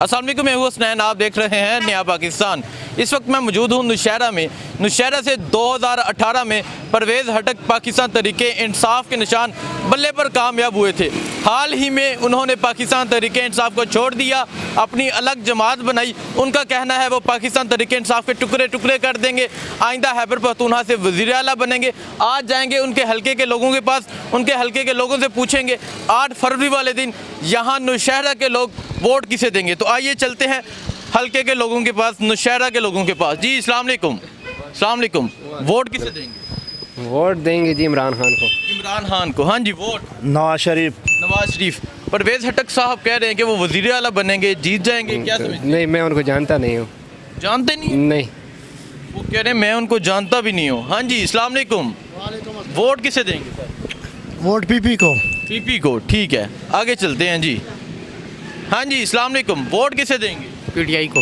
अस्सलाम वालेकुम, मैं हूं हसनैन, आप देख रहे हैं नया पाकिस्तान। इस वक्त मैं मौजूद हूं नौशहरा में। नौशहरा से 2018 में परवेज़ हटक पाकिस्तान तहरीके इंसाफ के निशान बल्ले पर कामयाब हुए थे। हाल ही में उन्होंने पाकिस्तान तहरीके इंसाफ को छोड़ दिया, अपनी अलग जमात बनाई। उनका कहना है वो पाकिस्तान तहरीके इंसाफ के टुकड़े टुकड़े कर देंगे, आइंदा खैबर पख्तूनख्वा से वज़ीर आला बनेंगे। आज जाएंगे उनके हल्के के लोगों के पास, उनके हल्के के लोगों से पूछेंगे 8 फरवरी वाले दिन यहाँ नौशहरा के लोग वोट किसे देंगे। तो आइए चलते हैं हल्के के लोगों के पास, नौशहरा के लोगों के पास। जी अस्सलाम वालेकुम। अस्सलाम वालेकुम। वोट किसे देंगे? वोट देंगे जी इमरान खान को। इमरान खान को। हाँ जी। वोट नवाज शरीफ। नवाज शरीफ। परवेज़ हटक साहब कह रहे हैं कि वो वज़ीर आला बनेंगे, जीत जाएंगे, क्या समझते हैं? नहीं, मैं उनको जानता नहीं हूँ। जानते नहीं? नहीं। वो कह रहे हैं मैं उनको जानता भी नहीं हूँ। हाँ जी अस्सलाम वालेकुम। वोट किसे देंगे? वोट पीपी को। पीपी को। ठीक है, आगे चलते हैं जी। हाँ जी अस्सलाम वालेकुम। वोट किसे देंगे? पीटीआई को।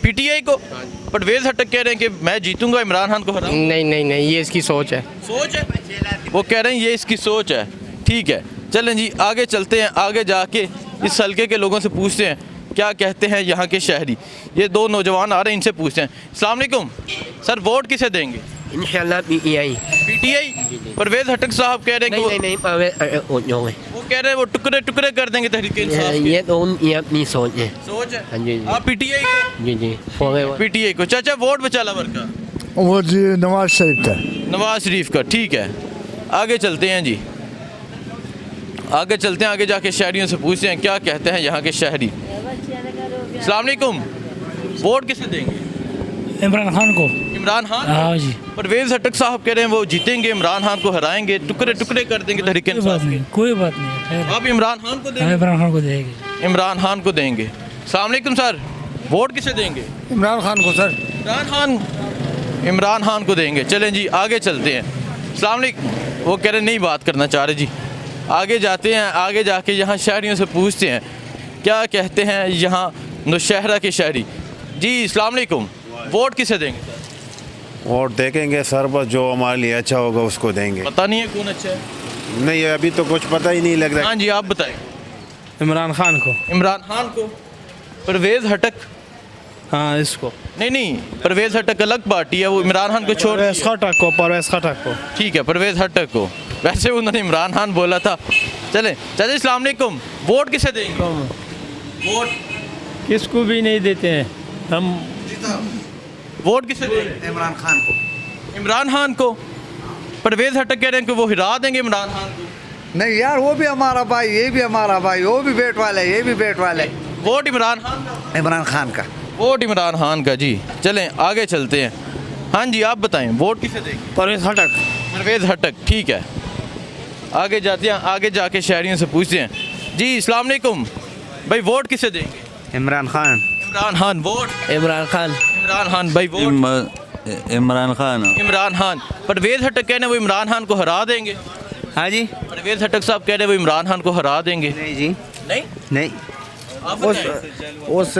पीटीआई को। परवेज़ हटक कह रहे हैं कि मैं जीतूंगा, इमरान खान को हराऊंगा। नहीं नहीं नहीं, ये इसकी सोच है। सोच है? वो कह रहे हैं ये इसकी सोच है। ठीक है, चलें जी आगे चलते हैं। आगे जाके इस हल्के के लोगों से पूछते हैं क्या कहते हैं यहाँ के शहरी। ये 2 नौजवान आ रहे हैं, इनसे पूछते हैं। अस्सलाम वालेकुम सर, वोट किसे देंगे? इंशाल्लाह पीटीआई। पीटीआई। परवेज़ हटक साहब कह रहे हैं कि नहीं, वो कह रहे हैं वो टुकड़े टुकड़े कर देंगे तहरीके इंसाफ के। ये तो ये अपनी सोच है। सोच है। हाँ जी। आप पीटीआई को? जी पीटीआई को। चाचा वोट बचाला वर्ग का? वो जी नवाज शरीफ का। नवाज शरीफ का। ठीक है, आगे चलते हैं जी। आगे चलते हैं, आगे जाके शहरियों से पूछते हैं क्या कहते हैं यहाँ के शहरी। अस्सलाम वालेकुम। वोट किसे देंगे? इमरान खान को। इमरान खान। हाँ जी। परवेज़ हटक साहब कह रहे हैं वो जीतेंगे, इमरान खान को हराएंगे, टुकड़े टुकड़े कर देंगे तहरीके इंसाफ के। कोई बात नहीं। आप इमरान खान को देंगे? इमरान खान को देंगे। इमरान खान को देंगे। अस्सलाम वालेकुम सर, वोट किसे देंगे? इमरान खान को सर। इमरान खान को देंगे। चलें जी आगे चलते हैं। अस्सलाम वालेकुम। वो कह रहे नहीं बात करना चाह रहे जी। आगे जाते हैं, आगे जाके यहाँ शहरियों से पूछते हैं क्या कहते हैं यहाँ नौशहरा के शहरी। जी अस्सलाम वालेकुम। वोट किसे देंगे? वोट देखेंगे सर, बस जो हमारे लिए अच्छा होगा उसको देंगे। पता नहीं है कौन अच्छा है? नहीं, अभी तो कुछ पता ही नहीं लग रहा। हाँ जी आप बताएं। इमरान खान को। इमरान खान को। परवेज़ हटक? हाँ इसको। नहीं, परवेज़ हटक अलग पार्टी है, वो इमरान खान को छोड़ परवेज़ खटक को। परवेज़ खटक को। ठीक है, परवेज़ हटक को। वैसे उन्होंने इमरान खान बोला था। चलें चाचा अस्सलाम वालेकुम। वोट किसे देंगे? वोट किसको भी नहीं देते हैं हम। वोट किसे देंगे? इमरान खान को। इमरान खान को। परवेज़ हटक कह रहे हैं कि वो हिरा देंगे इमरान खान को। नहीं यार, वो भी हमारा भाई, ये भी हमारा भाई, वो भी बेट वाला है, ये भी बेट वाला है। वोट इमरान खान का। इमरान खान का। वोट इमरान खान का। जी चलें आगे चलते हैं। हाँ जी आप बताएं वोट किसे देंगे? परवेज़ हटक। परवेज़ हटक। ठीक है, आगे जाते हैं, आगे जाके शहरियों से पूछते हैं। जी अस्सलाम वालेकुम भाई, वोट किसे देंगे? इमरान खान। इमरान खान। वोट इमरान खान। इमरान खान भाई। वोट इमरान खान। इमरान खान। परवेज़ हटक कह रहे हैं वो इमरान खान को हरा देंगे। हाँ जी। परवेज़ हटक साहब कह रहे हैं वो इमरान खान को हरा देंगे। नहीं जी, नहीं नहीं। आप बताएं। उस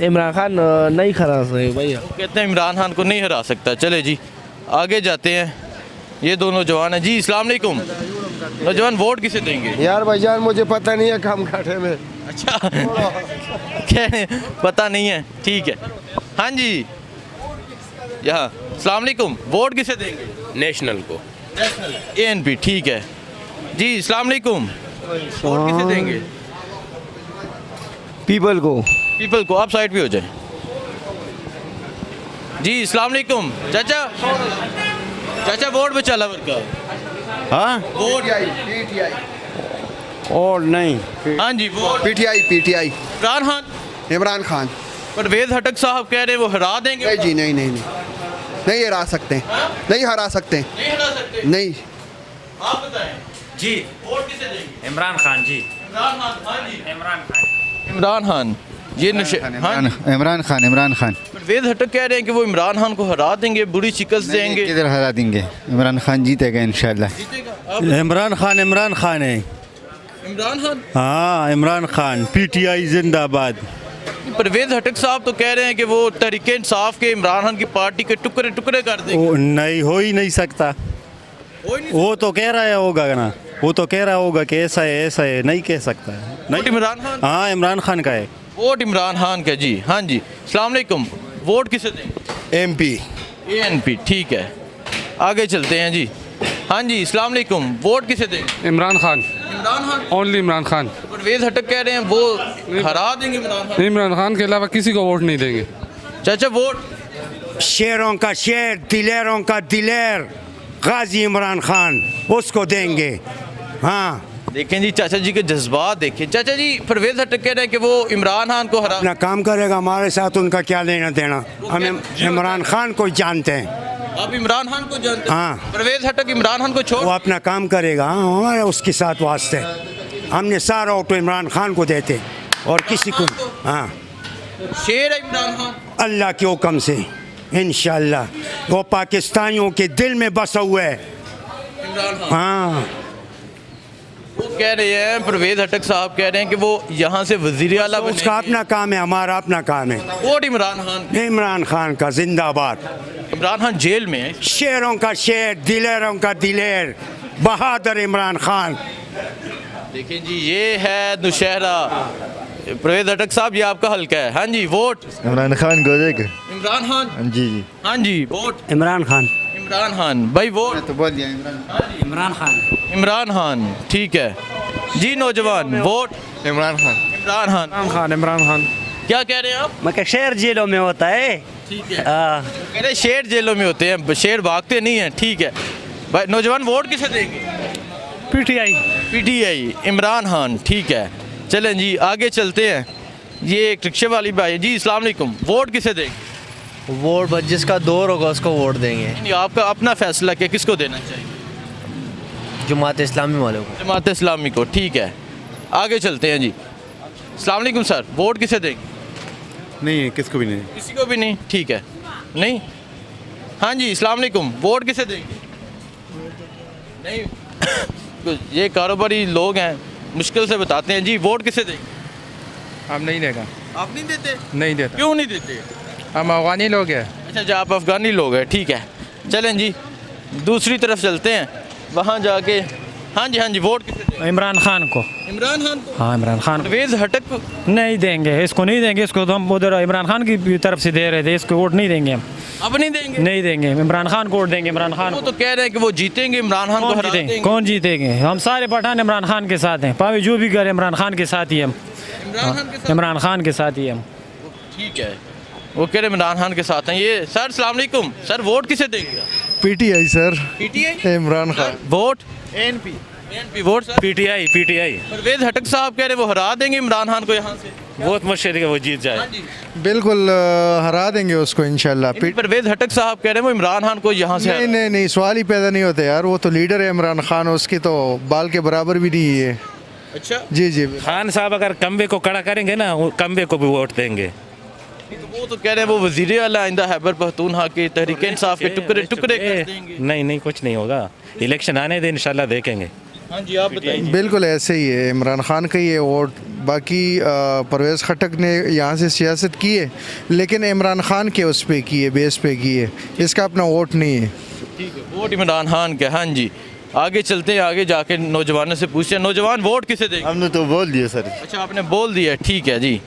इमरान खान नहीं खरा सही भैया। वो कहते हैं इमरान खान को नहीं हरा सकता। चले जी आगे जाते हैं। ये 2 नौजवान हैं। जी अस्सलाम वालेकुम। नौजवान वोट किसे देंगे? यार भाईजान मुझे पता नहीं है काम काटे में। अच्छा कह रहे हैं पता नहीं है। ठीक है। हाँ जी यहाँ अस्सलाम वालेकुम। वोट किसे देंगे? नेशनल को। ANP। ठीक है जी अस्सलाम वालेकुम। वोट किसे देंगे? पीपल को। पीपल को। आप साइड पे हो जाए। जी अस्सलाम वालेकुम। चाचा चाचा वोट बचाला वर्ग का। हाँ, वोट। और नहीं। हाँ जी vote. PTI. PTI. Imran Khan. Imran Khan. Pervez Khattak साहब कह रहे हैं वो हरा देंगे। नहीं जी, नहीं नहीं नहीं, नहीं हरा सकते, नहीं हरा सकते, नहीं हरा सकते। नहीं। आप बताएं। जी वोट किसे देंगे? इमरान खान जी। इमरान खान। हाँ जी इमरान खान। इमरान खान। ये हाँ। इमरान खान। इमरान खान। परवेज़ हटक कह रहे हैं कि वो इमरान खान को हरा देंगे, बुरी शिकस्त देंगे। किधर हरा देंगे? इमरान खान जीतेगा इंशाल्लाह। जीतेगा। आप इमरान खान है। इमरान खान। हाँ इमरान खान। पीटीआई जिंदाबाद। परवेज़ हटक साहब तो कह रहे हैं कि वो तहरीके इंसाफ के इमरान खान की पार्टी के टुकड़े टुकड़े कर देंगे। वो नहीं, हो ही नहीं सकता। हो ही नहीं वो तो कह रहा है होगा ना, वो तो कह रहा होगा कि ऐसा है नहीं कह सकता है। सकता। इमरान खान। हाँ इमरान खान का है। वोट इमरान खान का जी। हाँ जी, अस्सलाम वालेकुम। वोट किसे देंगे? एमपी ANP, ठीक है। आगे चलते हैं जी। हाँ जी, अस्सलाम वालेकुम। वोट किसे देंगे? इमरान खान, इमरान खान। ओनली इमरान खान। परवेज हटक कह रहे हैं वो हरा देंगे इमरान खान। इमरान खान के अलावा किसी को वोट नहीं देंगे। चाचा वोट? शेरों का शेर, दिलेरों का दिलेर, गाजी इमरान खान, उसको देंगे। हाँ, देखें जी चाचा जी के जज्बात देखें। चाचा जी परवेज हटक कह रहे हैं कि वो इमरान खान को हरा। अपना काम करेगा, हमारे साथ उनका क्या लेना देना। हम इमरान खान को जानते हैं। आप इमरान खान को जानते हैं? हाँ। परवेज हटक इमरान खान को छोड़। वो अपना काम करेगा, हमारे उसके साथ वास्ते। हमने सारा ऑटो इमरान खान को देते और किसी को। हाँ, शेर है इमरान खान। अल्लाह के हुक्म से इंशाल्लाह वो पाकिस्तानियों के दिल में बसा हुआ है। इमरान खान हाँ, वो कह रहे हैं, परवेज हटक साहब कह रहे हैं कि वो यहाँ से वजीर आला उसका अपना काम है, हमारा अपना काम है। वोट इमरान खान। इमरान खान का जिंदाबाद। इमरान खान जेल में है। शेरों का शेर, दिलेरों का दिलेर, बहादुर इमरान खान। देखिए जी, ये है नौशहरा। परवेज हटक साहब, ये आपका हल्का है। हाँ जी, वोट इमरान खान को देगा। इमरान खान। जी जी, हाँ जी, वोट इमरान खान। इमरान खान। भाई वोट? तो बोल दिया इमरान। इमरान खान। इमरान खान, ठीक है जी। नौजवान वोट? इमरान खान। इमरान खान। इमरान खान। क्या कह रहे हैं आप? मैं शेर जेलों में होता है। ठीक है। कह रहे शेर जेलों में होते हैं, शेर भागते नहीं हैं। ठीक है भाई। नौजवान वोट किसे देंगे? पीटीआई। PTI, इमरान खान, ठीक है। चलें जी, आगे चलते हैं। ये एक रिक्शे वाली भाई है जी। अस्सलाम वालेकुम। वोट किसे देंगे? वोट बस जिसका दौर होगा उसको वोट देंगे। नहीं, आपका अपना फैसला क्या, किसको देना चाहिए? जमात इस्लामी वालों को। जमात इस्लामी को, ठीक है। आगे चलते हैं जी। अस्सलाम वालेकुम सर, वोट किसे देंगे? नहीं, किसको भी नहीं। किसी को भी नहीं, ठीक है। नहीं, हाँ जी, अस्सलाम वालेकुम। वोट किसे देंगे? नहीं तो ये कारोबारी लोग हैं, मुश्किल से बताते हैं जी। वोट किसे देंगे? हम नहीं देगा। आप नहीं देते? नहीं देता। क्यों नहीं देते? हम अफगानी लोग हैं। अच्छा जी, आप अफगानी लोग हैं, ठीक है। चलें जी, दूसरी तरफ चलते हैं, वहाँ जाके। हाँ जी, हाँ जी, वोट किसे देंगे? इमरान खान को। इमरान खान को। हाँ, इमरान खान। परवेज हटक को नहीं देंगे, इसको नहीं देंगे। इसको तो हम उधर इमरान खान की तरफ से दे रहे थे, इसको वोट नहीं देंगे हम। अब नहीं देंगे? नहीं देंगे, इमरान खान को वोट देंगे। इमरान खान वो को। तो कह रहे हैं कि वो जीतेंगे, इमरान खान को कौन हरा जीतेंगे? देंगे। कौन जीतेंगे? हम सारे पठान इमरान खान के साथ हैं, पावे जो भी करे इमरान खान के साथ ही हम। इमरान खान के साथ? इमरान खान के साथ ही हम। ठीक है, वो कह रहे इमरान खान के साथ हैं ये। सर अस्सलाम वालेकुम। सर वोट किसे देंगे? PTI sir, PTI, Imran Khan. Vote? ANP। ANP, vote sir? PTI। Pervez Khattak साहब कह रहे वो हरा देंगे इमरान खान को यहाँ से। बहुत मुश्किल है वो जीत जाए। हाँ जी। बिल्कुल हरा देंगे उसको इंशाल्लाह। परवेज हटक साहब कह रहे हैं वो इमरान खान को यहाँ से नहीं नहीं नहीं, सवाल ही पैदा नहीं होता यार। वो तो लीडर है इमरान खान, उसकी तो बाल के बराबर भी नहीं है। अच्छा, जी जी। खान साहब अगर कम्बे को खड़ा करेंगे ना, वो कम्बे को भी वोट देंगे। तो वो तो कह रहे हैं वो वजीर आला आइंदा खैबर पख्तूनख्वा के तहरीक इंसाफ के टुकड़े टुकड़े कर देंगे। नहीं, कुछ नहीं होगा। इलेक्शन आने दे, इंशाल्लाह देखेंगे। हाँ जी, आप बताइए। बिल्कुल ऐसे ही है, इमरान खान का ही है वोट। बाकी परवेज़ खटक ने यहाँ से सियासत की है, लेकिन इमरान खान के उस पे की है, बेस पे की है। इसका अपना वोट नहीं है। ठीक है, वोट इमरान खान का। हाँ जी, आगे चलते हैं। आगे जाके नौजवानों से पूछते हैं, नौजवान वोट किसे देंगे? हमने तो बोल दिया सर। अच्छा, आपने बोल दिया, ठीक है जी।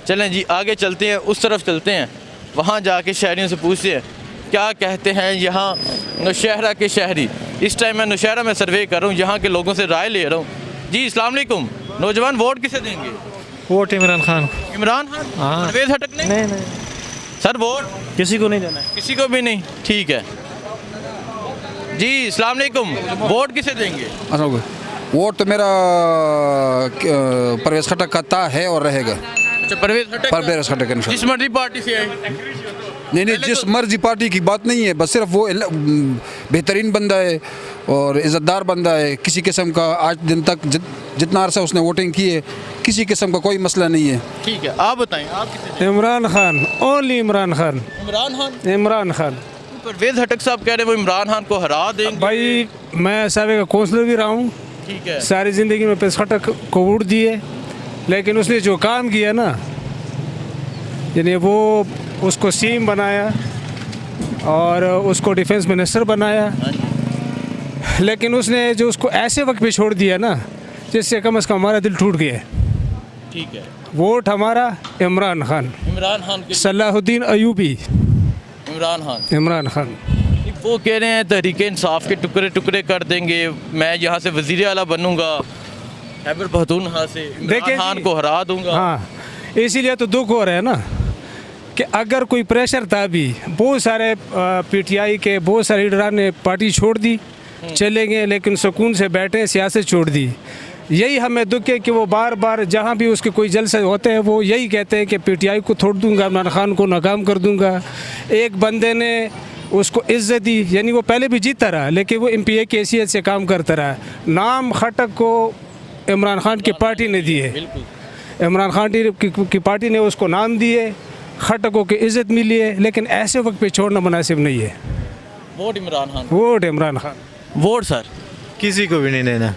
चलें जी, आगे चलते हैं, उस तरफ चलते हैं, वहाँ जाके शहरियों से पूछते हैं क्या कहते हैं यहाँ नौशहरा के शहरी। इस टाइम मैं नौशहरा में सर्वे कर रहा हूँ, यहाँ के लोगों से राय ले रहा हूँ जी। अस्सलाम वालेकुम। नौजवान वोट किसे देंगे? वोट इमरान खान। इमरान खान? हाँ। परवेज हटक नहीं? सर वोट किसी को नहीं देना है। किसी को भी नहीं, ठीक है जी। अस्सलाम वालेकुम। वोट किसे देंगे? वोट तो मेरा परवेज़ खटक का है और रहेगा। अच्छा, परवेज हटक। परवेज़ खटक इंशाल्लाह। जिस मर्जी पार्टी से आए? नहीं, जिस मर्जी पार्टी की बात नहीं है, बस सिर्फ वो बेहतरीन बंदा है और इज़्ज़तदार बंदा है। किसी किस्म का आज दिन तक जितना अरसा उसने वोटिंग की है, किसी किस्म का कोई मसला नहीं है। ठीक है, आप बताएं, आप किसे? इमरान खान, ओनली इमरान खान। इमरान खान? इमरान खान। परवेज हटक साहब कह रहे हैं वो इमरान खान को हरा देंगे। भाई मैं साहब का कौंसलर भी रहा हूँ, ठीक है। सारी ज़िंदगी में परवेज़ खटक को वोट दिए, लेकिन उसने जो काम किया ना, यानी वो उसको सीएम बनाया और उसको डिफेंस मिनिस्टर बनाया, लेकिन उसने जो उसको ऐसे वक्त पे छोड़ दिया ना, जिससे कम से कम हमारा दिल टूट गया। ठीक है, वोट हमारा इमरान खान, इमरान खान के सलाहुद्दीन अयूबी, इमरान खान वो कह रहे हैं तहरीक इंसाफ के टुकड़े टुकड़े कर देंगे, मैं यहाँ से वज़ीर आला बनूंगा, खैबर पख्तूनख्वा से इमरान खान को हरा दूंगा। हाँ, इसीलिए तो दुख हो रहा है ना कि अगर कोई प्रेशर था भी, बहुत सारे पीटीआई के बहुत सारे लीडरान ने पार्टी छोड़ दी, चले गए, लेकिन सुकून से बैठे, सियासत छोड़ दी। यही हमें दुख है कि वो बार बार जहाँ भी उसके कोई जलसे होते हैं वो यही कहते हैं कि पीटीआई को छोड़ दूंगा, इमरान खान को नाकाम कर दूंगा। एक बंदे ने उसको इज्जत दी, यानी वो पहले भी जीतता रहा लेकिन वो एमपीए की हैसियत से काम करता रहा। नाम खटक को इमरान खान की पार्टी ने दिए, इमरान खान की पार्टी ने उसको नाम दिए, खटकों की इज्जत मिली है, लेकिन ऐसे वक्त पे छोड़ना मुनासिब नहीं है। Vote Imran Khan, vote Imran Khan. Vote sir किसी को भी नहीं देना,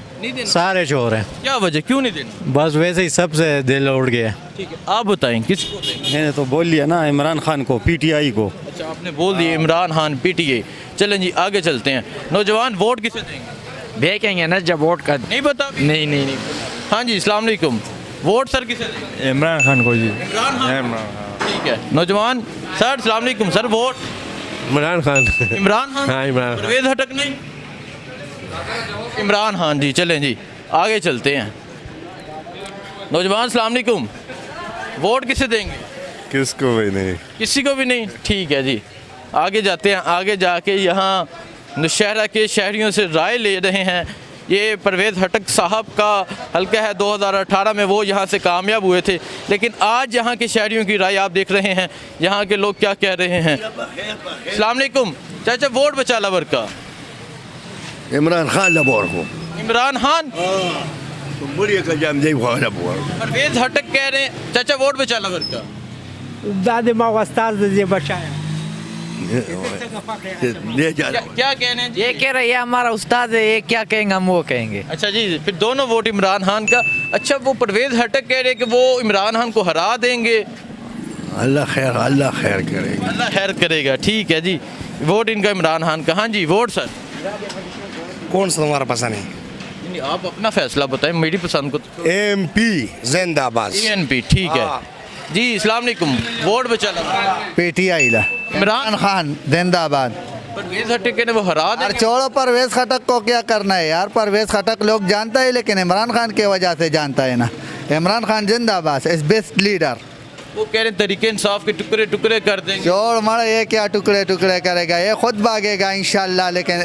सारे चोर हैं। क्या वजह, क्यों नहीं देना? बस वैसे ही सबसे दिल उड़ गया। ठीक है, आप बताएं किसको देंगे? मैंने तो बोल लिया ना, इमरान खान को, पीटीआई को। अच्छा, आपने बोल दिया इमरान खान पीटीआई। चलें जी आगे चलते हैं। नौजवान वोट किसे देंगे? देखेंगे ना जब वोट का। नहीं पता? नहीं। हाँ जी, अस्सलाम वालेकुम। वोट सर किसे देंगे? इमरान खान को जी। इमरान खान। ठीक है नौजवान सर, अस्सलाम वालेकुम सर, वोट इमरान खान। इमरान खान। हाँ, इमरान खान। परवेज हटक नहीं, इमरान खान जी। चलें जी आगे चलते हैं। नौजवान अस्सलाम वालेकुम, वोट किसे देंगे? किसको भी नहीं। किसी को भी नहीं। ठीक है जी आगे जाते हैं। आगे जाके यहाँ नौशहरा के शहरियों से राय ले रहे हैं। ये परवेज़ हटक साहब का हल्का है, 2018 में वो यहाँ से कामयाब हुए थे, लेकिन आज यहाँ के शहरियों की राय आप देख रहे हैं, यहाँ के लोग क्या कह रहे हैं। अस्सलाम वालेकुम चाचा, वोट बचा लवर का इमरान खान लबोर को, इमरान खान। परवेज परवेज़ हटक कह रहे हैं चाचा वोट बचा लवर का। दादी माँ बचाया। क्या कह रहे हैं जी? ये कह रहे हैं हमारा उस्ताद है, ये क्या कहेंगे हम वो कहेंगे। अच्छा जी, फिर दोनों वोट इमरान खान का। अच्छा, वो परवेज़ हटक कह रहे हैं कि वो इमरान खान को हरा देंगे। अल्लाह खैर करेगा। अल्लाह खैर करेगा। ठीक है जी, वोट इनका इमरान खान का। हाँ जी, वोट सर कौन सा तुम्हारा पसंद है? नहीं, आप अपना फैसला बताएं, मेरी पसंद को। एमपी जिंदाबाद। एएनपी। ठीक है जी, अस्सलाम वालेकुम, वोट बचा लगा पीटीआई ला इमरान खान जिंदाबाद। परवेज़ हटक ने वो हरा यार देंगे। छोड़ो, परवेज खटक को क्या करना है यार, परवेज खटक लोग जानता है लेकिन इमरान खान की वजह से जानता है ना। इमरान खान जिंदाबाद इज बेस्ट लीडर। वो कह रहे हैं तरीके इंसाफ के टुकड़े टुकड़े कर देंगे। छोड़ मरे, ये क्या टुकड़े टुकड़े करेगा, ये खुद भागेगा इंशाल्लाह, लेकिन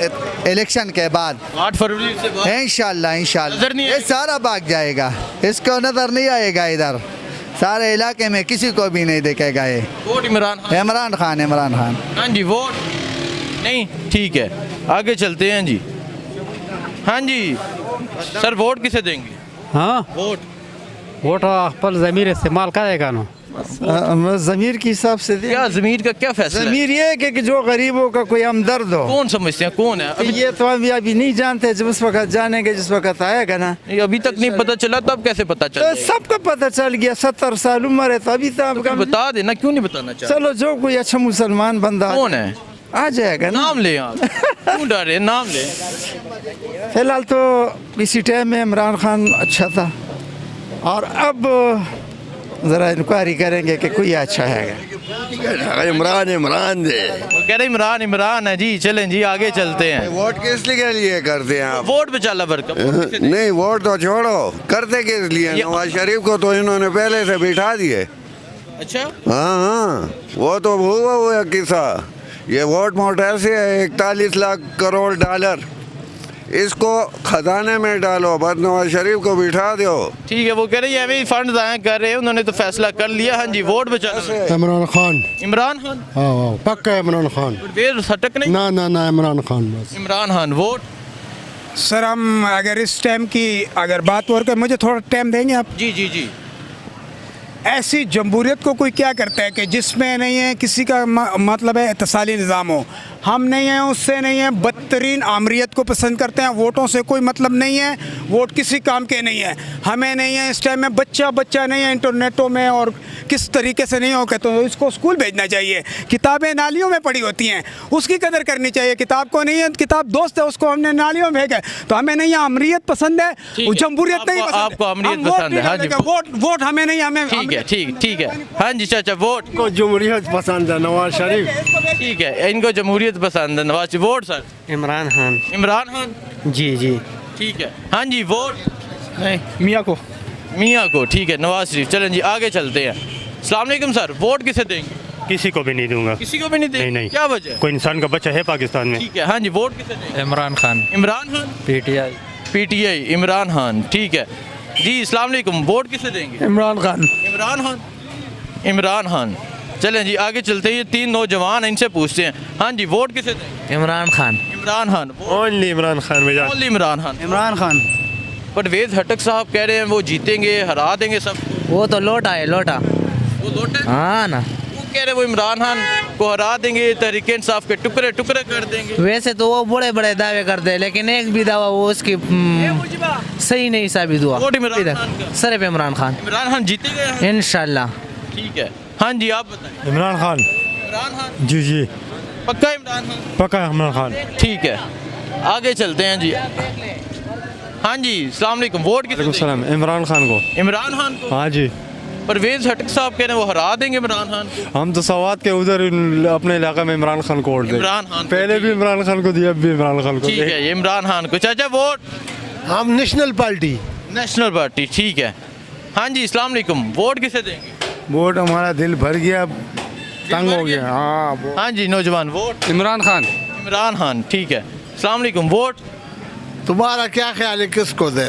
इलेक्शन के बाद 8 फरवरी से बाद इंशाल्लाह नजर नहीं ये सारा भाग जाएगा, इसको नजर नहीं आएगा इधर, सारे इलाके में किसी को भी नहीं देखेगा ये। वोट इमरान खान। इमरान खान, इमरान खान। हाँ जी, वोट नहीं। ठीक है आगे चलते हैं जी। हाँ जी सर, वोट किसे देंगे? हाँ, वोट पर ज़मीर इस्तेमाल करेगा ना, ज़मीर के हिसाब से क्या ज़मीर का क्या फैसला है? ज़मीर ये है कि जो गरीबों का कोई हमदर्द हो। कौन समझते हैं, कौन है? ये तो अभी नहीं जानते, जब उस वक्त जानेंगे जिस वक्त आएगा ना। ये अभी तक नहीं पता चला, तब कैसे पता तो चला? सबको पता चल गया, 70 साल उम्र है तो अभी तो बता देना, क्यों नहीं बताना चाहते? चलो जो कोई अच्छा मुसलमान बंदा कौन है आ जाएगा ना। नाम ले आप, क्यों डर रहे? नाम ले। फिलहाल तो इसी टाइम में इमरान खान अच्छा था, और अब ज़रा इंक्वायरी करेंगे कि कोई अच्छा है। इमरान दे। वो कह रहे इमरान है जी। चलें जी आगे चलते हैं। वोट किस लिए करते हैं आप? वोट बचा लवर का। नहीं, वोट तो छोड़ो, करते किस लिए? नवाज शरीफ को तो इन्होंने पहले से बिठा दिए। अच्छा, हाँ, वो तो हुआ किस्सा। ये वोट मोट ऐसे है, 41 लाख करोड़ डॉलर, इसको खजाने में डालो, बस नवाज शरीफ को बिठा दो। ठीक है, वो कह रहे हैं फंड ज़ाया कर रहे हैं, उन्होंने तो फैसला कर लिया। हाँ जी, वोट बचा लवर। इमरान खान। इमरान खान। हाँ, पक्का इमरान खान। परवेज़ हटक नहीं। ना इमरान खान बस। इमरान खान। वोट सर हम अगर इस टाइम की अगर बात और कर, मुझे थोड़ा टाइम देंगे आप? जी। ऐसी जमहूरियत को कोई क्या करता है कि जिसमें नहीं है किसी का मतलब है इत्तेसाली निज़ाम हो। हम नहीं हैं, उससे नहीं है, बदतरीन आमरीत को पसंद करते हैं। वोटों से कोई मतलब नहीं है, वोट किसी काम के नहीं है, हमें नहीं है। इस टाइम में बच्चा नहीं है इंटरनेटों में, और किस तरीके से नहीं हो कहते तो इसको स्कूल भेजना चाहिए। किताबें नालियों में पड़ी होती हैं, उसकी कदर करनी चाहिए। किताब को नहीं है, किताब दोस्त है, उसको हमने नालियों में भेजा। तो हमें नहीं है, अमरीत पसंद है, जमहूरियत नहीं पसंद। आपको अमरीत पसंद है? हाँ जी, वोट हमें नहीं, हमें ठीक है। हाँ जी चाचा, वोट को जमहूरियत पसंद है, नवाज शरीफ। ठीक है, इनको जमहूरियत पसंद है, नवाज। Vote sir? इमरान खान। इमरान खान जी जी। ठीक है। हाँ जी, वोट? नहीं, मियाँ को। ठीक है, नवाज शरीफ। चलें जी, आगे चलते हैं। अस्सलाम वालेकुम सर, वोट किसे देंगे? किसी को भी नहीं दूंगा। किसी को भी नहीं देंगे? नहीं। क्या वजह? कोई इंसान का बच्चा है पाकिस्तान में। ठीक है। हाँ जी, वोट किसे देंगे? इमरान खान। इमरान खान। पीटीआई इमरान खान। ठीक है जी। अस्सलाम वालेकुम, वोट किसे देंगे? इमरान इमरान खान। चलें जी, आगे चलते हैं। ये 3 नौजवान हैं, इनसे पूछते हैं। हाँ जी, वोट किसे देंगे? इमरान खान। ओनली इमरान खान में ओनली इमरान खान। परवेज हटक साहब कह रहे हैं वो जीतेंगे, हरा देंगे सब। वो तो लोटा है, लोटा। वो लोटे? हाँ ना। वो कह रहे वो इमरान खान को हरा देंगे, तहरीक इंसाफ के टुकड़े टुकड़े कर देंगे। वैसे तो वो बड़े बड़े दावे करते हैं, लेकिन एक भी दावा वो उसकी सही नहीं साबित हुआ। वोट इमरान खान का? सिर्फ इमरान खान जीतेगा इंशाल्लाह। ठीक है। हाँ जी, आप बताएं। इमरान खान। इमरान खान? जी जी, पक्का इमरान खान? पक्का इमरान खान। ठीक है, आगे चलते हैं जी। हाँ जी, अस्सलाम वालेकुम, वोट किसे देंगे? इमरान खान को। इमरान खान को? हाँ जी। परवेज हटक साहब कह रहे हैं वो हरा देंगे इमरान खान को। हम तो सवात के उधर अपने इलाके में इमरान खान को वोट दें। इमरान खान पहले भी इमरान खान को दिया, अब भी इमरान खान को। ठीक है, ये इमरान खान को। चाचा, वोट? हम नेशनल पार्टी। ठीक है। हाँ जी, अस्सलाम वालेकुम, वोट किसे देंगे? वोट हमारा दिल भर गया, तंग हो गया। हाँ हाँ जी, नौजवान, वोट? इमरान खान। ठीक है। अस्सलाम वालेकुम, वोट? तुम्हारा क्या ख्याल है, किसको दे?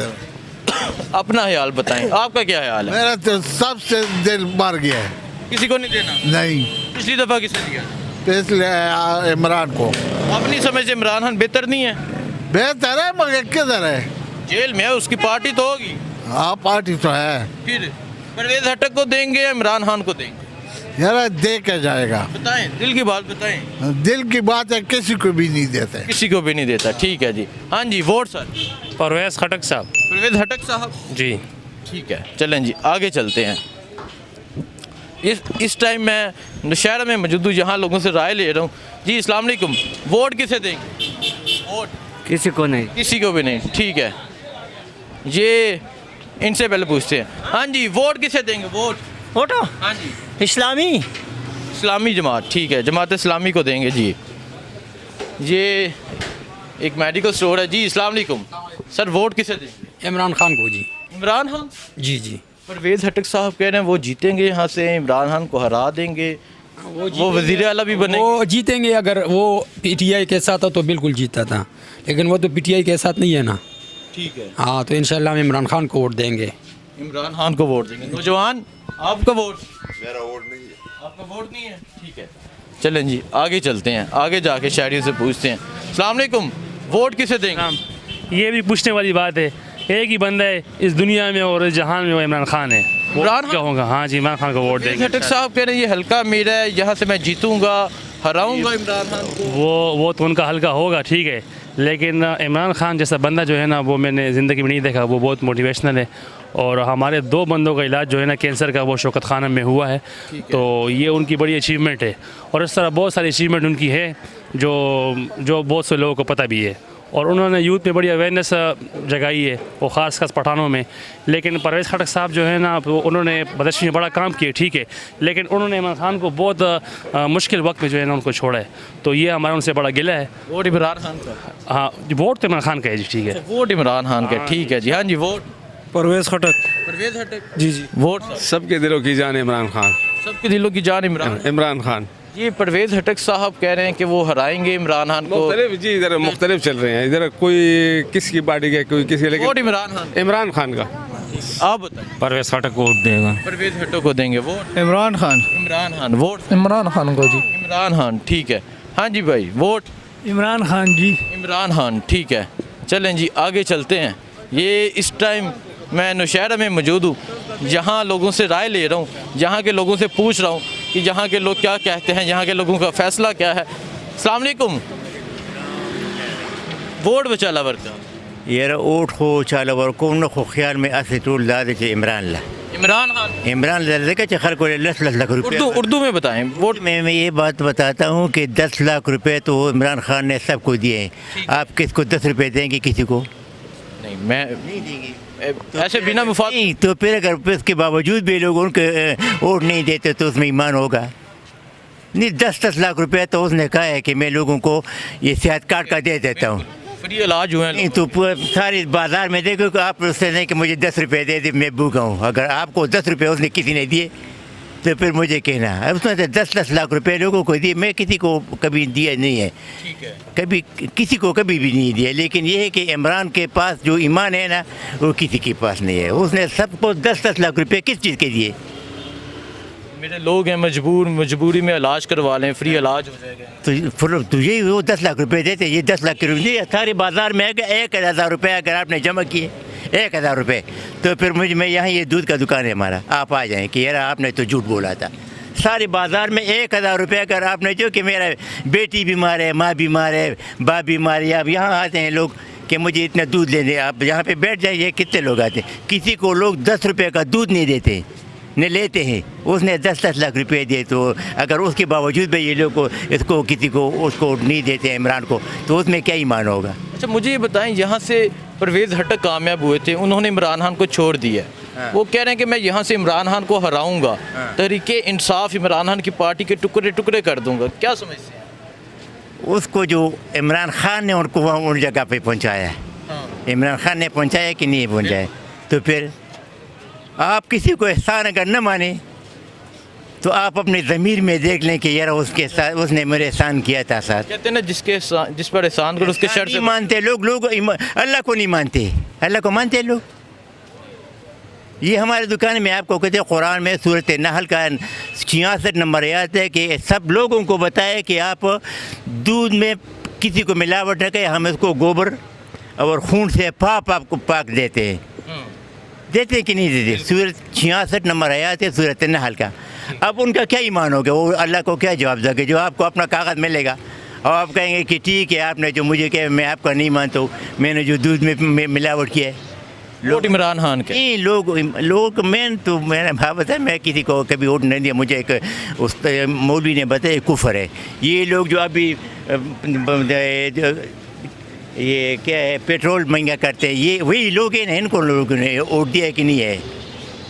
अपना ख्याल बताएं, आपका क्या ख्याल है? मेरा तो सबसे दिल मर गया है। किसी को नहीं देना? नहीं, पिछली दफा किसे दिया? इसलिए इमरान को। अपनी समझ से इमरान खान बेहतर नहीं है? बेहतर है, मगर किधर है? जेल में है, उसकी पार्टी तो होगी। हाँ, पार्टी तो है। फिर परवेज हटक को देंगे या इमरान खान को देंगे? यार दे के जाएगा। बताएं, दिल की बात बताएं। दिल की बात है, किसी को भी नहीं देते। किसी को भी नहीं देता। ठीक है जी। हाँ जी, वोट सर? परवेज खटक साहब। परवेज हटक साहब जी। ठीक है, चलें जी, आगे चलते हैं। इस टाइम मैं नौशहरा में मौजूद हूँ, यहाँ लोगों से राय ले रहा हूँ। जी अस्सलाम वालेकुम, वोट किसे देंगे? वोट किसी को नहीं। किसी को भी नहीं। ठीक है, ये इनसे पहले पूछते हैं। हाँ जी, वोट किसे देंगे? वोट? हाँ जी, इस्लामी जमात। ठीक है, जमात इस्लामी को देंगे जी। ये एक मेडिकल स्टोर है जी। अस्सलाम वालेकुम सर, वोट किसे देंगे? इमरान खान को जी। इमरान खान? जी। परवेज हटक साहब कह रहे हैं वो जीतेंगे यहाँ से, इमरान खान को हरा देंगे, वो वज़ीर आला भी बनेंगे। वो जीतेंगे, अगर वो पीटीआई के साथ था तो बिल्कुल जीता था, लेकिन वो तो पीटीआई के साथ नहीं है ना। ठीक है। हाँ, तो इंशाल्लाह हम इमरान खान को वोट देंगे। इमरान खान को वोट देंगे। नौजवान, आपका वोट? मेरा वोट नहीं है। आपका वोट नहीं है? ठीक है, चलें जी, आगे चलते हैं। आगे जाके शायरियों से पूछते हैं। अस्सलाम वालेकुम, वोट किसे देंगे? ये भी पूछने वाली बात है। एक ही बंदा है इस दुनिया में और इस जहान में, वो इमरान खान है। इमरान क्या होगा? हाँ जी, इमरान खान को वोट देंगे। हटक साहब कह रहे हैं ये हल्का मेरा है, यहाँ से मैं जीतूंगा, हराऊंगा इमरान खान को। वो तो उनका हल्का होगा, ठीक है, लेकिन इमरान खान जैसा बंदा जो है ना, वो मैंने ज़िंदगी में नहीं देखा। वो बहुत मोटिवेशनल है, और हमारे 2 बंदों का इलाज जो है ना कैंसर का, वो शौकत खानम में हुआ है। तो ये उनकी बड़ी अचीवमेंट है, और इस तरह बहुत सारी अचीवमेंट उनकी है जो बहुत से लोगों को पता भी है। और उन्होंने यूथ में बड़ी अवेयरनेस जगाई है, वो ख़ास पठानों में। लेकिन परवेज़ खटक साहब जो है ना, उन्होंने बदश्ती में बड़ा काम किया, ठीक है, लेकिन उन्होंने इमरान खान को बहुत मुश्किल वक्त में जो है ना उनको छोड़ा है। तो ये हमारा उनसे बड़ा गिला है। वोट इमरान खान का? हाँ, वोट तो इमरान खान का है जी। ठीक है, वोट इमरान खान का। ठीक है जी। हाँ जी, वोट? परवेज़ खटक। परवेज़ हटक जी। वोट? सबके दिलों की जान इमरान खान। सबके दिलों की जान इमरान खान। ये परवेज़ हटक साहब कह रहे हैं कि वो हराएंगे इमरान खान को। जी, इधर मुख्तलिफ चल रहे हैं, इधर कोई किसकी पार्टी का, कोई किसी, लेकिन वोट इमरान खान का। आप बताएं। परवेज़ खटक को वोट देगा। परवेज़ हटक को देंगे। वोट? इमरान खान। वोट? इमरान खान को जी। इमरान खान। ठीक है। हाँ जी भाई, वोट? इमरान खान जी। इमरान खान। ठीक है, चलें जी, आगे चलते हैं। ये इस टाइम मैं नौशहरा में मौजूद हूँ, जहाँ लोगों से राय ले रहा हूँ, जहाँ के लोगों से पूछ रहा हूँ कि यहाँ के लोग क्या कहते हैं, यहाँ के लोगों का फ़ैसला क्या है। अस्सलाम वालेकुम वोट बचाला वर्का यार ओट खो चाला वर कोन खो ख्याल में असे टूल दादे चे इमरान ला इमरान लड़के चे खर को 10 लाख रुपए उर्दू में बताएं वोट में मैं ये बात बताता हूँ कि 10 लाख रुपए तो इमरान खान ने सबको दिए हैं। आप किसको 10 रुपए देंगे किसी को? नहीं मैं नहीं देंगे। ऐसे बिना मुफाद नहीं तो फिर अगर इसके बावजूद भी लोग उनके वोट नहीं देते तो उसमें ईमान होगा नहीं। 10 लाख रुपए तो उसने कहा है कि मैं लोगों को ये सेहत कार्ड का दे देता हूँ, फ्री इलाज हुए हैं नहीं तो सारी बाजार में देखो कि आप उससे नहीं कि मुझे 10 रुपए दे दे मैं भूखा हूँ। अगर आपको 10 रुपए उसने किसी ने दिए तो फिर मुझे कहना है उसने तो 10 लाख रुपए लोगों को दिए। मैं किसी को कभी दिया नहीं है, कभी किसी को कभी भी नहीं दिया। लेकिन ये है कि इमरान के पास जो ईमान है ना वो किसी के पास नहीं है। उसने सबको 10 लाख रुपए किस चीज़ के दिए? मेरे लोग हैं मजबूरी में इलाज करवा लें, फ्री इलाज हो जाएगा। तो फिर तुझे वो 10 लाख रुपए देते, ये 10 लाख रुपये सारे बाजार में आएगा। 1000 रुपये अगर आपने जमा किए 1000 रुपये तो फिर मैं यहाँ ये दूध का दुकान है हमारा, आप आ जाएँ कि यार आपने तो झूठ बोला था। सारे बाजार में 1000 रुपये अगर आपने जो कि मेरा बेटी बीमार है, माँ बीमार है, बाप बीमार है, आप यहाँ आते हैं लोग कि मुझे इतना दूध ले दें, आप यहाँ पे बैठ जाइए। कितने लोग आते हैं? किसी को लोग 10 रुपये का दूध नहीं देते न लेते हैं। उसने 10 लाख रुपए दिए तो अगर उसके बावजूद भी ये लोग को इसको किसी को उसको नहीं देते हैं इमरान को तो उसमें क्या ईमान होगा? अच्छा मुझे ये बताएं, यहाँ से परवेज़ हटक कामयाब हुए थे, उन्होंने इमरान खान को छोड़ दिया। वो कह रहे हैं कि मैं यहाँ से इमरान खान को हराऊंगा, तहरीके इंसाफ इमरान खान की पार्टी के टुकड़े टुकड़े कर दूंगा। क्या समझते हैं? उसको जो इमरान खान ने उनको वहाँ उन जगह पे पहुँचाया है, इमरान खान ने पहुँचाया कि नहीं पहुँचाया? तो फिर आप किसी को एहसान अगर न माने तो आप अपने ज़मीर में देख लें कि यार उसके साथ उसने मेरे एहसान किया था। साथ कहते हैं ना जिस पर एहसान करो उसके शर से मानते लोग अल्लाह को नहीं मानते, अल्लाह को मानते लोग। ये हमारे दुकान में आपको कहते हैं कुरान में सूरत नहल का 66 नंबर आयत है कि सब लोगों को बताए कि आप दूध में किसी को मिलावट न करें, हम इसको गोबर और खून से आपको पाक देते हैं। देते कि नहीं देते? सूरत 66 नंबर आयत है सूरत नहल का। अब उनका क्या ईमान होगा? वो अल्लाह को क्या जवाब देंगे? जो आपको अपना कागज़ मिलेगा और आप कहेंगे कि ठीक है आपने जो मुझे कहा मैं आपका नहीं मानता हूँ, मैंने जो दूध में मिलावट किया है। लोग इमरान खान के नहीं लोग मैं तो मैंने भाव बताया मैं किसी को कभी वोट नहीं दिया। मुझे एक उस मौलवी ने बताया कुफर है। ये लोग जो अभी ये क्या है पेट्रोल महंगा करते हैं, ये वही लोग हैं ना, इनको लोगों ने वोट दिया कि नहीं है?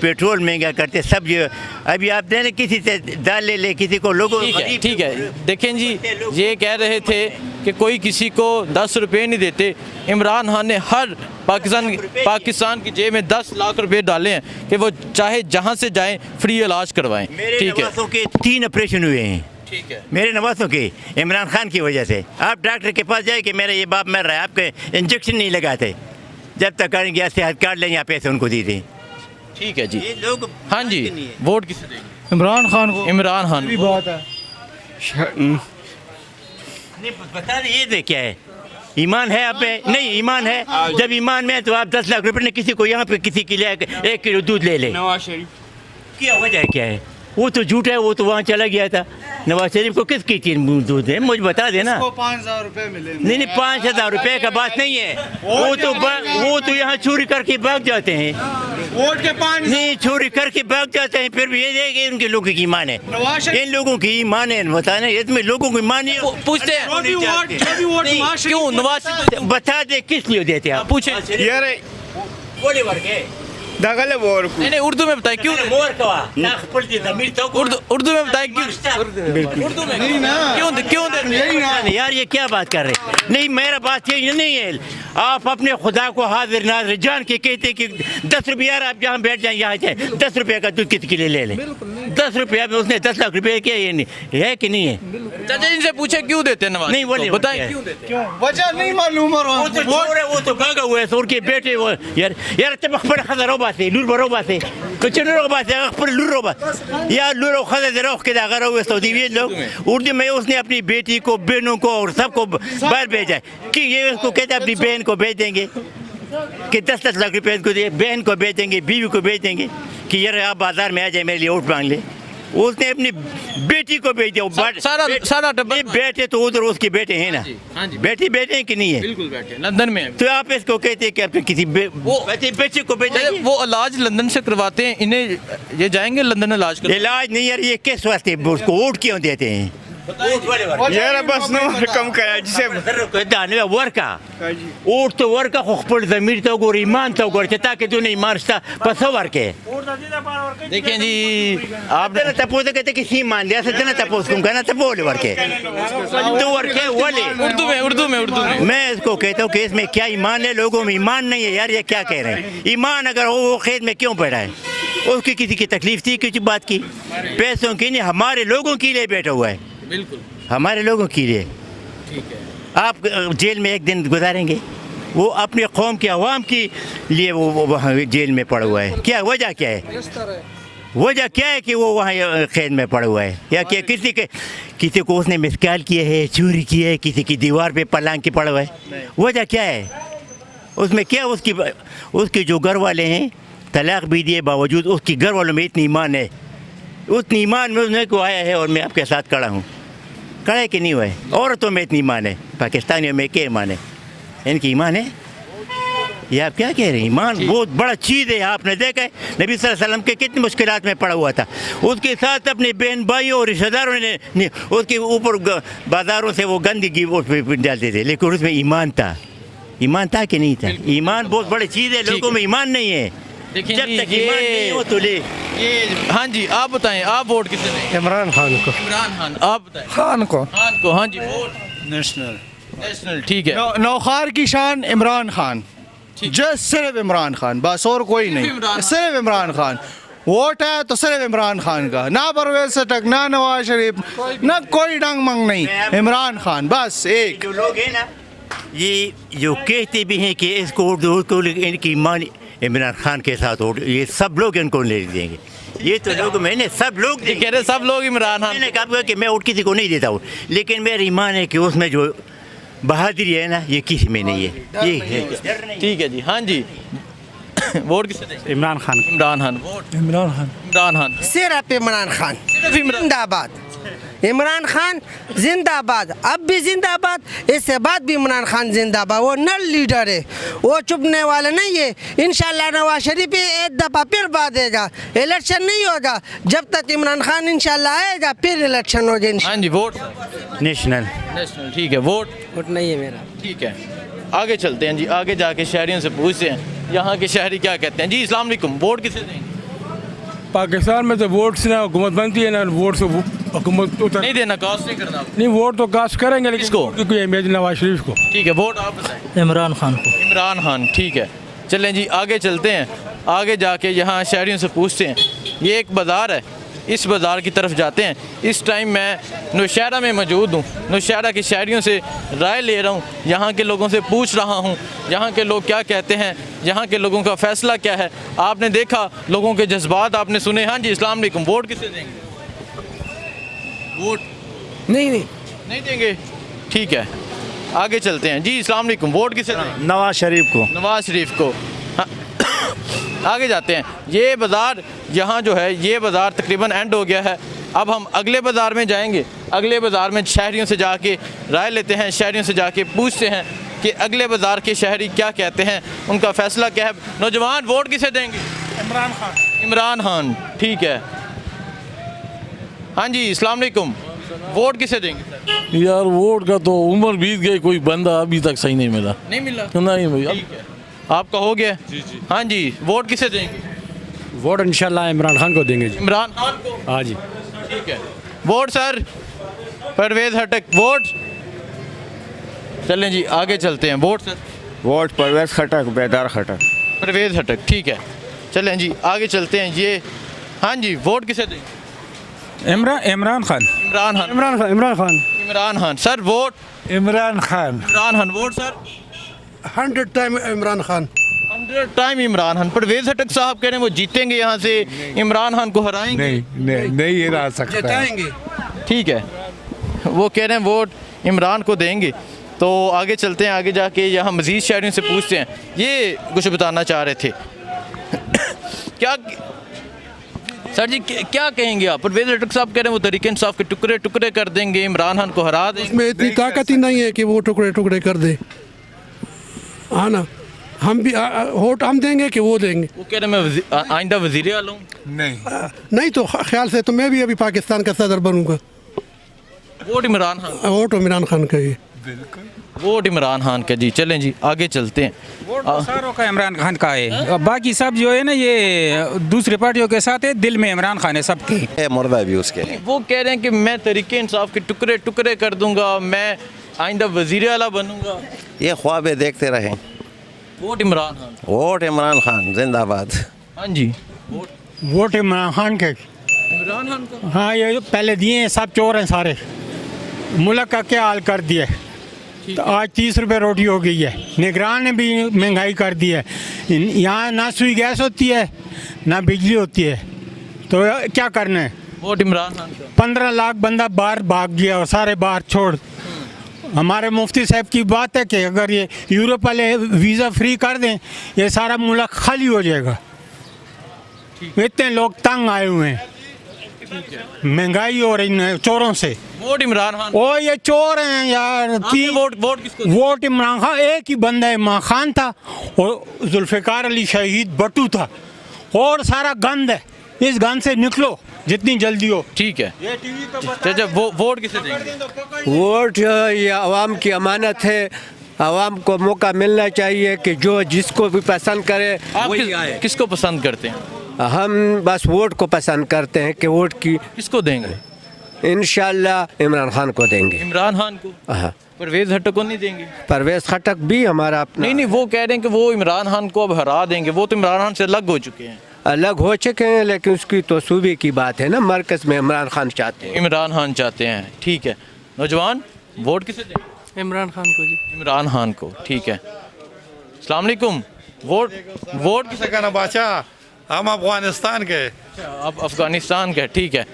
पेट्रोल महंगा करते सब जो अभी आप देने किसी से दाल ले किसी को लोगों ठीक है देखें जी, ये कह रहे थे कि कोई किसी को 10 रुपये नहीं देते। इमरान खान ने हर पाकिस्तान की जेब में 10 लाख रुपए डाले हैं कि वो चाहे जहां से जाएं फ्री इलाज करवाएं। ठीक है, के 3 ऑपरेशन हुए हैं। ठीक है, मेरे नवासों के इमरान खान की वजह से। आप डॉक्टर के पास जाए कि मेरा ये बाप मर रहा है, आपके इंजेक्शन नहीं लगाते, जब तक करेंगे सेहत कार्ड लें या पैसे उनको दे दें। ठीक है जी। लोग हाँ जी, वोट किसे देंगे? इमरान खान को। इमरान खान भी बहुत है। बता दें ये क्या है? ईमान है आप पे? नहीं ईमान है। जब ईमान में है तो आप 10 लाख रुपए ने किसी को यहाँ पे किसी के लिए 1 किलो दूध ले लें। नवाज शरीफ क्या वजह क्या है? वो तो झूठ है, वो तो वहाँ चला गया था। नवाज शरीफ को किसकी चीज दूध है? मुझे बता देना। 5000 रुपए मिले। नहीं 5000 रुपए का बात नहीं है। वो तो यहाँ चोरी करके भाग जाते हैं। वोट के 5 नहीं चोरी करके भाग जाते हैं। फिर भी ये देखे उनके लोगों की ईमान है, इन लोगों की ईमान है। बताना इसमें लोगों की ईमान है। पूछते हैं क्यों नवाज बता दे किस लिए देते हैं? पूछे यार बोले वर्ग है दगले बोर को नहीं उर्दू में बताए क्यों? उर्दू में बताए क्यों? उर्दू में क्यों यार ये क्या बात कर रहे हैं? नहीं मेरा बात ये नहीं है। आप अपने खुदा को हाजिर नाजिर जान के कहते कि 10 रुपये यार आप जहाँ बैठ जाए यहाँ जाए 10 रुपये का दूध किसी के लिए ले लें। 10 रुपये में उसने 10 लाख रुपये किया, ये नहीं है कि नहीं है? चाचा इनसे पूछे क्यों देते नवाज? नहीं बोले बताए क्यों देते? वजह नहीं मालूम। वो तो भागा हुआ है उनके बेटे वो यार तब पर खजरो बासे लूर बरो बासे कुछ नो बासे पर लूरो बास या लूरो खजर रोक के दागरो हुए सऊदी लोग उर्दू में उसने अपनी बेटी को बहनों को और सबको बाहर भेजा कि ये उसको कहते अपनी बहन को भेज देंगे कि 10-10 लाख रुपए को दे, बहन को भेज देंगे, बीवी को भेज देंगे कि यार आप बाजार में आ जाए मेरे लिए वोट मांग ले। उसने अपनी बेटी को भेज दिया। सारा डब्बा बेटे तो उधर उसके बेटे हैं ना, बेटी बेटे हैं कि नहीं है? बिल्कुल बेटे लंदन में है। तो आप इसको कहते हैं कि अपने किसी बच्चे को भेजेंगे? वो इलाज लंदन से करवाते हैं, इन्हें ये जाएंगे लंदन इलाज कर। इलाज नहीं यार, ये किस वास्ते उसको वोट क्यों देते हैं? यार बस नो कम करा जिसे वर्का वोट तो वर्का खुद जमीर तो गोर ईमान तो गोर ताकि तू नहीं मारता पसो वर्के। देखिए जी आप तपोज कहते किसी मान लिया सच ना तपोज को कहना तपोल वर्के तो वर्के वाले उर्दू में मैं इसको कहता हूँ कि इसमें क्या ईमान है? लोगों में ईमान नहीं है यार, ये क्या कह रहे हैं? ईमान अगर हो वो खेत में क्यों पड़ा है? उसकी किसी की तकलीफ थी किसी बात की? पैसों की नहीं, हमारे लोगों के लिए बैठा हुआ है, बिल्कुल हमारे लोगों के लिए। ठीक है, आप जेल में एक दिन गुजारेंगे, वो अपने कौम के अवाम के लिए वो वहाँ जेल में पड़ा हुआ है। क्या वजह क्या है? वजह क्या है कि वो वहाँ कैद में पड़ा हुआ है? या कि किसी को उसने मिसकाल किए है, चोरी की है, किसी की दीवार पे पलांग के पड़ा हुआ है? वजह क्या है उसमें? क्या उसके जो घर वाले हैं तलाक भी दिए बावजूद उसके घर वालों में इतनी ईमान है, उतनी ईमान में उसने को आया है और मैं आपके साथ खड़ा हूँ। खड़ा है कि नहीं हुआ है? औरतों में इतनी ईमान है, पाकिस्तानियों में क्या ईमान है? इनकी ईमान है? ये आप क्या कह रहे हैं? ईमान बहुत बड़ा चीज़ है। आपने देखा है नबी सल्लल्लाहु अलैहि वसल्लम के कितनी मुश्किलात में पड़ा हुआ था, उसके साथ अपने बहन भाइयों और रिश्तेदारों ने उसके ऊपर बाज़ारों से वो गंदगी वो डालते थे, लेकिन उसमें ईमान था। ईमान था कि नहीं था? ईमान बहुत बड़ी चीज़ है, लोगों में ईमान नहीं है। देखिए जब तक ईमान नहीं हो तो ले ये। हाँ जी, आप बताएं, आप वोट किसे देंगे? इमरान खान को। इमरान खान। आप बताएं। खान को। हाँ जी, वोट नेशनल। ठीक है, नौखार की शान इमरान खान, जस्ट सिर्फ इमरान खान, बस और कोई नहीं, सिर्फ इमरान खान। वोट है तो सिर्फ इमरान खान का, ना परवेज हटक, ना नवाज शरीफ, ना कोई डंग मंग नहीं, इमरान खान बस एक। जो लोग हैं ना ये जो कहते भी हैं कि इसको वोट दो, उसको इनकी ईमान इमरान खान के साथ वोट, ये सब लोग इनको ले देंगे। ये तो लोग मैंने सब लोग कह रहे सब लोग इमरान खान। मैंने कहा कि मैं वोट किसी को नहीं देता हूँ, लेकिन मेरा ईमान है कि उसमें जो बहादुरी है ना ये किसी में नहीं है। ये है। ठीक है जी। हाँ जी, वोट किसे देंगे? इमरान खान। इमरान खान। वोट इमरान खान। सिर्फ इमरान खान सिर्फ इमरान। जिंदाबाद इमरान खान जिंदाबाद, अब भी जिंदाबाद, इससे बाद भी इमरान खान जिंदाबाद। वो नल लीडर है, वो चुपने वाला नहीं है। इंशाल्लाह नवाज शरीफ एक दफ़ा फिर देगा, इलेक्शन नहीं होगा जब तक इमरान खान इंशाल्लाह आएगा, फिर इलेक्शन होगा। हाँ जी, वोट नेशनल। ठीक है, वोट नहीं है मेरा। ठीक है, आगे चलते हैं जी। आगे जाके शहरियों से पूछते हैं यहाँ के शहरी क्या कहते हैं। जी अस्सलाम वालेकुम, वोट किसे देंगे? पाकिस्तान में तो वोट से ना हुकूमत बनती है ना वोट से हुकूमत नहीं देना, कास्ट नहीं करना। नहीं, वोट तो कास्ट करेंगे लेकिन किसको? क्योंकि इमेज नवाज शरीफ को। ठीक है, वोट आप बताएं। इमरान खान को। इमरान खान। ठीक है, चलें जी आगे चलते हैं। आगे जाके यहाँ शहरियों से पूछते हैं। ये एक बाज़ार है, इस बाज़ार की तरफ जाते हैं। इस टाइम मैं नौशहरा में मौजूद हूँ, नौशहरा के शहरियों से राय ले रहा हूँ, यहाँ के लोगों से पूछ रहा हूँ यहाँ के लोग क्या कहते हैं, यहाँ के लोगों का फ़ैसला क्या है। आपने देखा लोगों के जज्बात आपने सुने। हाँ जी अस्सलाम वालेकुम, वोट किसे देंगे? वोट नहीं देंगे। ठीक है, आगे चलते हैं जी। अस्सलाम वालेकुम, वोट किसे देंगे? नवाज शरीफ को। नवाज शरीफ को। हाँ। आगे जाते हैं। ये बाज़ार यहाँ जो है ये बाज़ार तकरीबन एंड हो गया है। अब हम अगले बाज़ार में जाएंगे। अगले बाज़ार में शहरियों से जाके राय लेते हैं, शहरियों से जाके पूछते हैं कि अगले बाज़ार के शहरी क्या कहते हैं, उनका फ़ैसला क्या है। नौजवान, वोट किसे देंगे? इमरान खान। इमरान खान। ठीक है। हाँ जी अस्सलाम वालेकुम, वोट किसे देंगे? यार वोट का तो उम्र बीत गई, कोई बंदा अभी तक सही नहीं मिला। नहीं मिला? नहीं भैया। ठीक है, आपका हो गया? जी। हाँ जी, वोट किसे देंगे? वोट इंशाल्लाह इमरान खान को देंगे जी। इमरान खान को। हाँ जी। ठीक है, vote sir Parvez Khattak. Vote चलें जी आगे चलते हैं। Vote sir? वोट परवेज खटक, बेदार खटक। परवेज हटक। ठीक है, चलें जी आगे चलते हैं। ये हाँ जी, वोट किसे देंगे? Imran Khan. Imran Khan. Imran Khan. Sir vote? Imran Khan. Imran Khan. Vote sir? 100 time Imran Khan. 100 time Imran Khan. Pervez Khattak साहब कह रहे हैं वो जीतेंगे यहाँ से, इमरान खान को हराएंगे। नहीं ये रह सकता जिताएंगे। ठीक है, वो कह रहे हैं वोट इमरान को देंगे। तो आगे चलते हैं, आगे जाके यहाँ मज़ीद शहरियों से पूछते हैं। ये कुछ बताना चाह रहे थे क्या? सर जी क्या कहेंगे आप? परवेज हटक साहब कह रहे हैं वो तरीके इंसाफ के टुकड़े टुकड़े कर देंगे, इमरान खान को हरा देंगे। उसमें इतनी ताकत ही नहीं है कि वो टुकड़े टुकड़े कर दे। हाँ ना, हम भी वोट हम देंगे कि वो देंगे? वो कह रहे मैं आइंदा वजीर आला हूँ। नहीं तो ख्याल से तो मैं भी अभी पाकिस्तान का सदर बनूंगा। वोट इमरान खान, वोट इमरान खान का ही, वोट इमरान खान का जी। चलें जी आगे चलते हैं। वोट तो सारों का इमरान खान का है, बाकी सब जो है ना ये दूसरी पार्टियों के साथ है, दिल में इमरान खान है सबके। मुर्दा भी उसके वो कह रहे हैं कि मैं तरीके इंसाफ के टुकड़े टुकड़े कर दूंगा, मैं आइंदा वजीर आला बनूंगा। ये ख्वाबें देखते रहें। वोट इमरान खान, वोट इमरान खान जिंदाबाद। हाँ जी, वोट इमरान खान के। इमरान खान का? हाँ, ये पहले दिए हैं, सब चोर हैं सारे। मुल्क का क्या हाल कर दिया, तो आज 30 रुपये रोटी हो गई है। निगरान ने भी महंगाई कर दी है। यहाँ ना सुई गैस होती है ना बिजली होती है, तो क्या करना है? वोट इमरान खान का। 15 लाख बंदा बाहर भाग गया और सारे बाहर छोड़। हमारे मुफ्ती साहब की बात है कि अगर ये यूरोप वाले वीज़ा फ्री कर दें, ये सारा मुल्क खाली हो जाएगा। इतने लोग तंग आए हुए हैं, महंगाई हो रही है चोरों से। वोट इमरान खान। ओ ये चोर हैं यार। वोट किसको? वोट इमरान खान। एक ही बंदा इमरान खान था और जुल्फ़िकार अली शहीद भट्टू था, और सारा गंद है। इस गंद से निकलो जितनी जल्दी हो। ठीक है। जब वोट किसे देंगे? वोट ये आवाम की अमानत है, आवाम को मौका मिलना चाहिए कि जो जिसको भी पसंद करे वही आए। किसको पसंद करते हैं? हम बस वोट को पसंद करते हैं कि वोट की किसको देंगे? इंशाल्लाह इमरान खान को देंगे। इमरान खान को? हाँ। परवेज हटक को नहीं देंगे? परवेज खटक भी हमारा अपना। नहीं, वो कह रहे हैं कि वो इमरान खान को अब हरा देंगे, वो तो इमरान खान से अलग हो चुके हैं। अलग हो चुके हैं, लेकिन उसकी तो सूबे की बात है ना, मरकज़ में इमरान खान चाहते हैं। इमरान खान चाहते हैं, ठीक है। नौजवान वोट किसे देंगे? इमरान खान को जी। इमरान खान को, ठीक है। अस्सलाम वालेकुम। वोट किसे कहना बादशाह? हम अफगानिस्तान के। अब अफगानिस्तान के, ठीक है।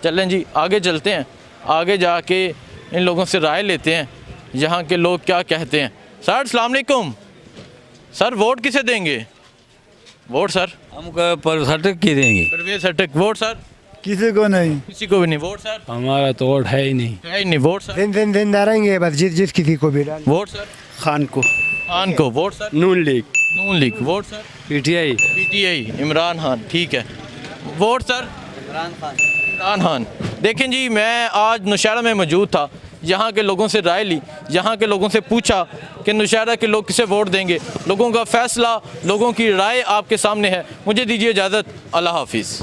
चलें जी आगे चलते हैं, आगे जाके इन लोगों से राय लेते हैं यहाँ के लोग क्या कहते हैं। सर अस्सलाम वालेकुम। सर वोट किसे देंगे? वोट सर हम परवेज हटक की देंगे। परवेज हटक। Vote sir? किसी को नहीं। किसी को भी नहीं। Vote sir? हमारा तो वोट है ही नहीं। है ही नहीं। Vote sir? दिन रहेंगे बस, जिस किसी को भी। Vote sir? खान को। खान को। Vote sir? Noon League. Noon League. Vote sir? PTI. PTI. Imran Khan, ठीक है। Vote sir? इमरान खान। इमरान खान। देखें जी, मैं आज नौशहरा में मौजूद था, यहाँ के लोगों से राय ली, यहाँ के लोगों से पूछा कि नौशहरा के लोग किसे वोट देंगे। लोगों का फैसला, लोगों की राय आपके सामने है। मुझे दीजिए इजाज़त। अल्लाह हाफिज़।